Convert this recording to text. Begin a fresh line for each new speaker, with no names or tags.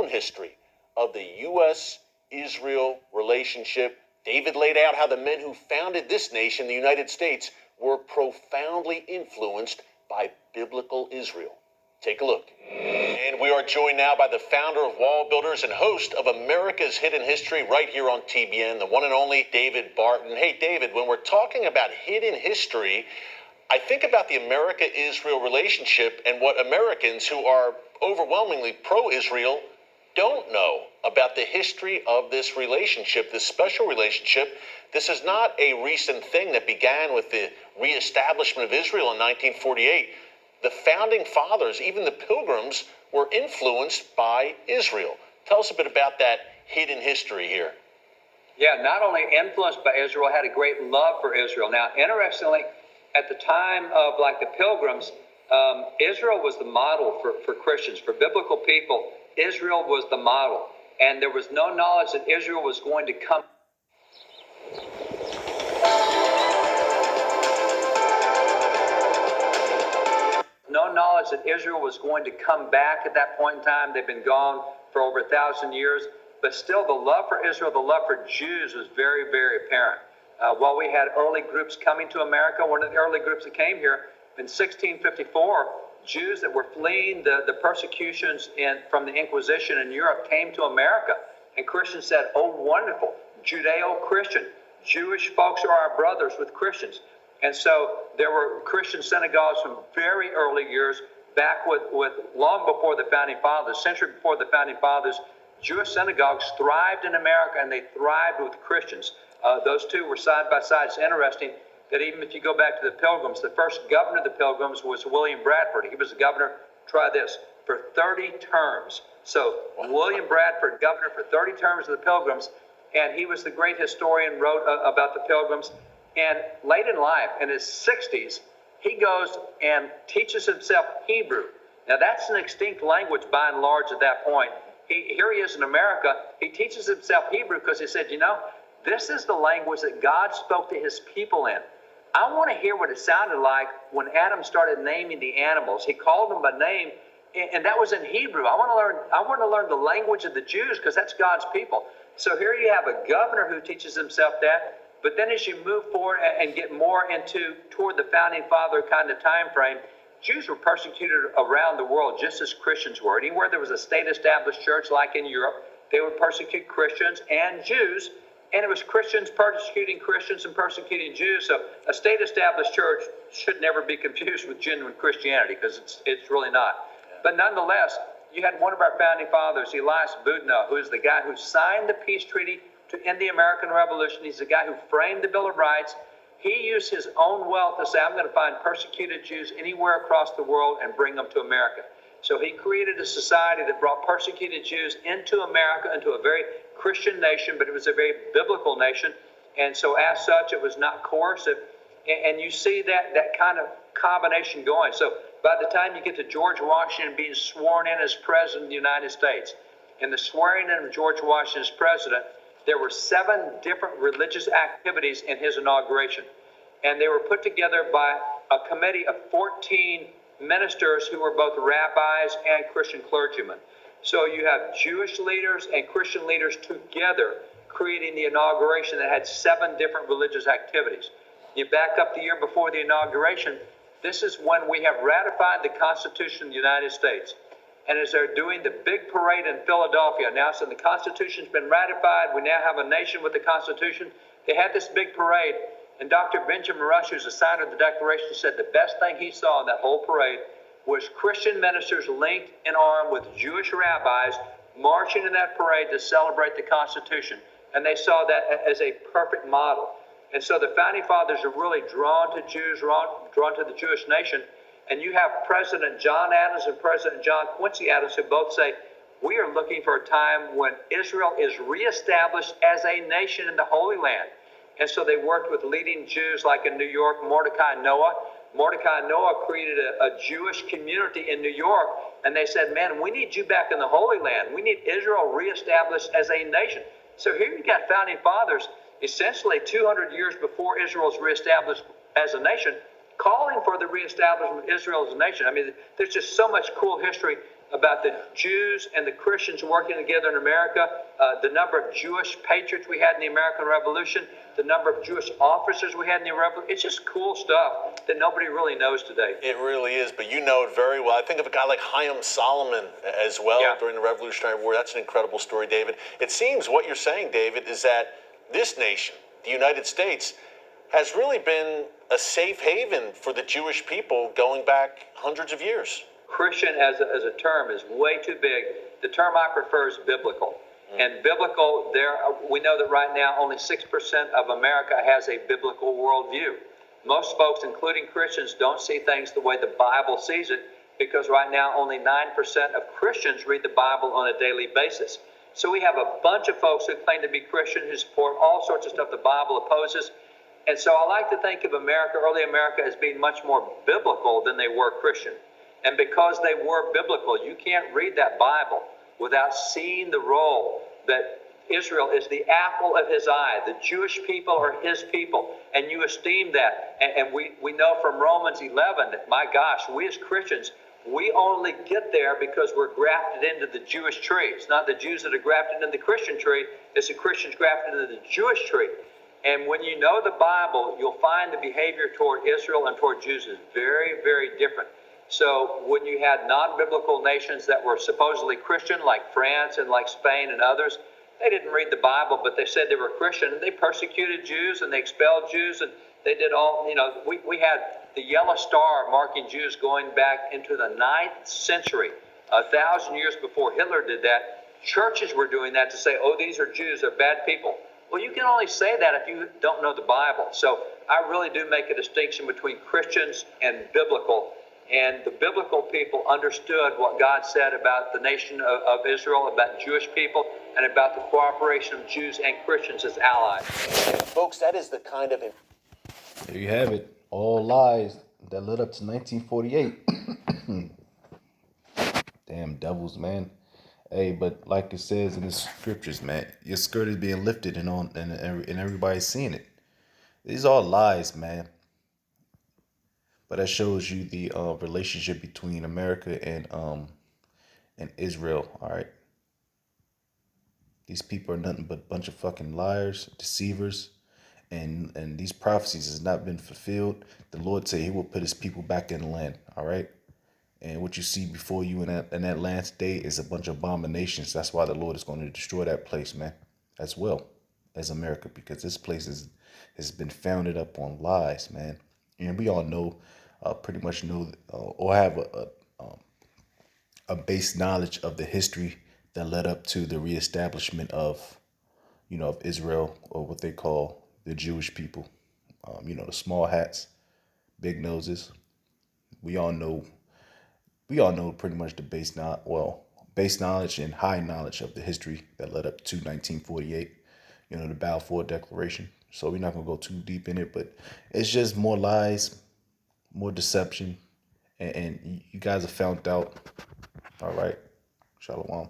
own history of the U.S.-Israel relationship. David laid out how the men who founded this nation, the United States, were profoundly influenced by biblical Israel. Take a look. And we are joined now by the founder of Wall Builders and host of America's Hidden History right here on TBN, the one and only David Barton. Hey, David, when we're talking about hidden history, I think about the America-Israel relationship and what Americans who are overwhelmingly pro-Israel don't know about the history of this relationship, this special relationship. This is not a recent thing that began with the reestablishment of Israel in 1948. The founding fathers, even the Pilgrims, were influenced by Israel. Tell us a bit about that hidden history here.
Yeah, not only influenced by Israel, had a great love for Israel. Now, interestingly, at the time of like the Pilgrims, Israel was the model for Christians, for biblical people. Israel was the model, and there was no knowledge that Israel was going to come. No knowledge that Israel was going to come back at that point in time. They've been gone for over 1,000 years, but still the love for Israel, the love for Jews was very, very apparent. While we had early groups coming to America, one of the early groups that came here in 1654, Jews that were fleeing the persecutions from the Inquisition in Europe came to America. And Christians said, oh, wonderful, Judeo-Christian. Jewish folks are our brothers with Christians. And so there were Christian synagogues from very early years, back with long before the Founding Fathers, century before the Founding Fathers. Jewish synagogues thrived in America, and they thrived with Christians. Those two were side by side. It's interesting that even if you go back to the Pilgrims, the first governor of the Pilgrims was William Bradford. He was the governor, try this, for 30 terms. So William Bradford, governor for 30 terms of the Pilgrims, and he was the great historian, wrote about the Pilgrims. And late in life, in his 60s, he goes and teaches himself Hebrew. Now that's an extinct language by and large at that point. Here he is in America. He teaches himself Hebrew because he said, you know, this is the language that God spoke to his people in. I want to hear what it sounded like when Adam started naming the animals. He called them by name, and that was in Hebrew. I want to learn the language of the Jews because that's God's people. So here you have a governor who teaches himself that. But then as you move forward and get more toward the Founding Father kind of time frame, Jews were persecuted around the world just as Christians were. Anywhere there was a state-established church like in Europe, they would persecute Christians and Jews. And it was Christians persecuting Christians and persecuting Jews. So a state-established church should never be confused with genuine Christianity because it's really not. But nonetheless, you had one of our founding fathers, Elias Boudinot, who is the guy who signed the peace treaty to end the American Revolution. He's the guy who framed the Bill of Rights. He used his own wealth to say, I'm going to find persecuted Jews anywhere across the world and bring them to America. So he created a society that brought persecuted Jews into America, into a very Christian nation, but it was a very biblical nation. And so as such, it was not coercive. And you see that kind of combination going. So by the time you get to George Washington being sworn in as president of the United States, and the swearing in of George Washington as president, there were 7 different religious activities in his inauguration. And they were put together by a committee of 14 ministers who were both rabbis and Christian clergymen. So you have Jewish leaders and Christian leaders together creating the inauguration that had 7 different religious activities. You back up the year before the inauguration, this is when we have ratified the Constitution of the United States. And as they're doing the big parade in Philadelphia, now so the Constitution's been ratified, we now have a nation with the Constitution, they had this big parade, and Dr. Benjamin Rush, who's the signer of the Declaration, said the best thing he saw in that whole parade was Christian ministers linked in arm with Jewish rabbis marching in that parade to celebrate the Constitution. And they saw that as a perfect model. And so the Founding Fathers are really drawn to Jews, drawn to the Jewish nation. And you have President John Adams and President John Quincy Adams who both say, we are looking for a time when Israel is reestablished as a nation in the Holy Land. And so they worked with leading Jews like in New York, Mordecai Noah. Mordecai Noah created a Jewish community in New York, and they said, man, we need you back in the Holy Land. We need Israel reestablished as a nation. So here you got Founding Fathers, essentially 200 years before Israel is reestablished as a nation, calling for the reestablishment of Israel as a nation. I mean, there's just so much cool history about the Jews and the Christians working together in America, the number of Jewish patriots we had in the American Revolution, the number of Jewish officers we had in the Revolution. It's just cool stuff that nobody really knows today.
It really is, but you know it very well. I think of a guy like Chaim Solomon as well during the Revolutionary War. That's an incredible story, David. It seems what you're saying, David, is that this nation, the United States, has really been a safe haven for the Jewish people going back hundreds of years.
Christian as a term is way too big. The term I prefer is biblical. And biblical, we know that right now only 6% of America has a biblical worldview. Most folks, including Christians, don't see things the way the Bible sees it, because right now only 9% of Christians read the Bible on a daily basis. So we have a bunch of folks who claim to be Christian, who support all sorts of stuff the Bible opposes. And so I like to think of America, early America, as being much more biblical than they were Christian. And because they were biblical, you can't read that Bible without seeing the role that Israel is the apple of his eye. The Jewish people are his people, and you esteem that. And we know from Romans 11 that, my gosh, we as Christians, we only get there because we're grafted into the Jewish tree. It's not the Jews that are grafted into the Christian tree, it's the Christians grafted into the Jewish tree. And when you know the Bible, you'll find the behavior toward Israel and toward Jews is very, very different. So when you had non-biblical nations that were supposedly Christian, like France and like Spain and others, they didn't read the Bible, but they said they were Christian. They persecuted Jews and they expelled Jews, and they did all, we had the yellow star marking Jews going back into the 9th century, 1,000 years before Hitler did that. Churches were doing that to say, oh, these are Jews, they're bad people. Well, you can only say that if you don't know the Bible. So I really do make a distinction between Christians and biblical. And the biblical people understood what God said about the nation of Israel, about Jewish people, and about the cooperation of Jews and Christians as allies.
And folks, that is the kind of...
There you have it. All lies that led up to 1948. Damn devils, man. Hey, but like it says in the scriptures, man, your skirt is being lifted and everybody's seeing it. These are all lies, man. But that shows you the relationship between America and Israel. All right. These people are nothing but a bunch of fucking liars, deceivers, and these prophecies has not been fulfilled. The Lord said He will put His people back in the land. All right. And what you see before you in that last day is a bunch of abominations. That's why the Lord is going to destroy that place, man, as well as America, because this place has been founded up on lies, man. And we all know, pretty much know, or have a base knowledge of the history that led up to the reestablishment of, of Israel, or what they call the Jewish people. The small hats, big noses. We all know pretty much the base knowledge and high knowledge of the history that led up to 1948, the Balfour Declaration. So we're not going to go too deep in it, but it's just more lies, more deception, and you guys have found out. All right. Shalom.